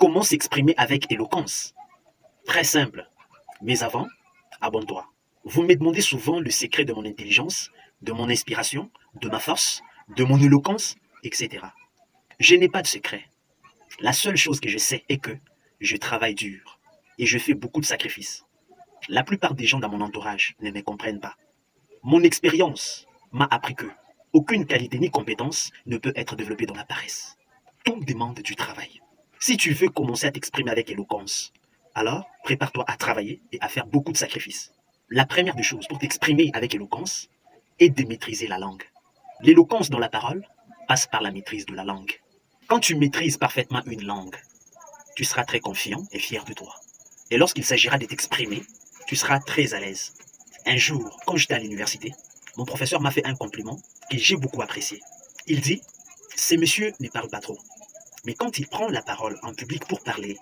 Comment s'exprimer avec éloquence? Très simple. Mais avant, abonne-toi. Vous me demandez souvent le secret de mon intelligence, de mon inspiration, de ma force, de mon éloquence, etc. Je n'ai pas de secret. La seule chose que je sais est que je travaille dur et je fais beaucoup de sacrifices. La plupart des gens dans mon entourage ne me comprennent pas. Mon expérience m'a appris que aucune qualité ni compétence ne peut être développée dans la paresse. Tout demande du travail. Si tu veux commencer à t'exprimer avec éloquence, alors prépare-toi à travailler et à faire beaucoup de sacrifices. La première des choses pour t'exprimer avec éloquence est de maîtriser la langue. L'éloquence dans la parole passe par la maîtrise de la langue. Quand tu maîtrises parfaitement une langue, tu seras très confiant et fier de toi. Et lorsqu'il s'agira de t'exprimer, tu seras très à l'aise. Un jour, quand j'étais à l'université, mon professeur m'a fait un compliment que j'ai beaucoup apprécié. Il dit, ce monsieur ne parle pas trop. Mais quand il prend la parole en public pour parler,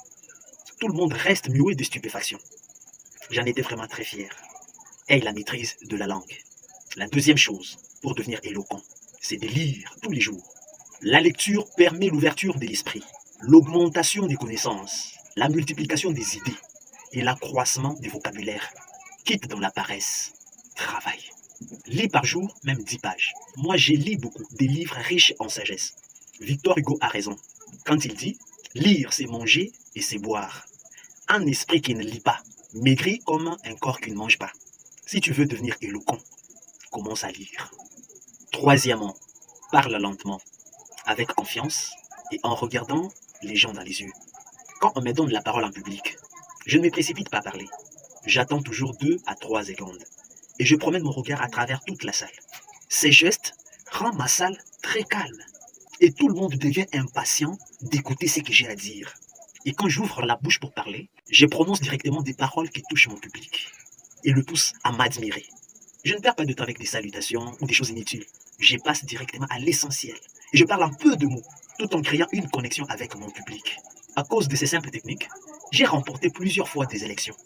tout le monde reste muet de stupéfaction. J'en étais vraiment très fier. Et la maîtrise de la langue. La deuxième chose, pour devenir éloquent, c'est de lire tous les jours. La lecture permet l'ouverture de l'esprit, l'augmentation des connaissances, la multiplication des idées et l'accroissement des vocabulaires. Quitte dans la paresse, travaille. Lis par jour, même 10 pages. Moi, je lis beaucoup des livres riches en sagesse. Victor Hugo a raison quand il dit « Lire, c'est manger et c'est boire. Un esprit qui ne lit pas maigrit comme un corps qui ne mange pas. » Si tu veux devenir éloquent, commence à lire. Troisièmement, parle lentement, avec confiance et en regardant les gens dans les yeux. Quand on me donne la parole en public, je ne me précipite pas à parler. J'attends toujours 2 à 3 secondes et je promène mon regard à travers toute la salle. Ces gestes rendent ma salle très calme et tout le monde devient impatient d'écouter ce que j'ai à dire. Et quand j'ouvre la bouche pour parler, je prononce directement des paroles qui touchent mon public et le poussent à m'admirer. Je ne perds pas de temps avec des salutations ou des choses inutiles. Je passe directement à l'essentiel et je parle en peu de mots tout en créant une connexion avec mon public. À cause de ces simples techniques, j'ai remporté plusieurs fois des élections.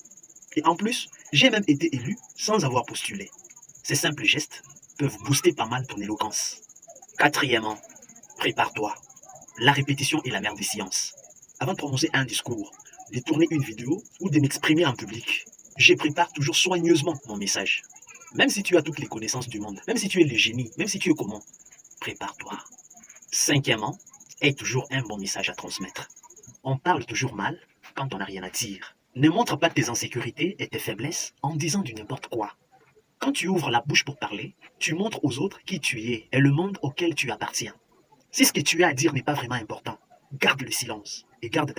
Et en plus, j'ai même été élu sans avoir postulé. Ces simples gestes peuvent booster pas mal ton éloquence. Quatrièmement, prépare-toi. La répétition est la mère des sciences. Avant de prononcer un discours, de tourner une vidéo ou de m'exprimer en public, je prépare toujours soigneusement mon message. Même si tu as toutes les connaissances du monde, même si tu es le génie, même si tu es comment, prépare-toi. Cinquièmement, aie toujours un bon message à transmettre. On parle toujours mal quand on n'a rien à dire. Ne montre pas tes insécurités et tes faiblesses en disant du n'importe quoi. Quand tu ouvres la bouche pour parler, tu montres aux autres qui tu es et le monde auquel tu appartiens. Si ce que tu as à dire n'est pas vraiment important, garde le silence et garde ta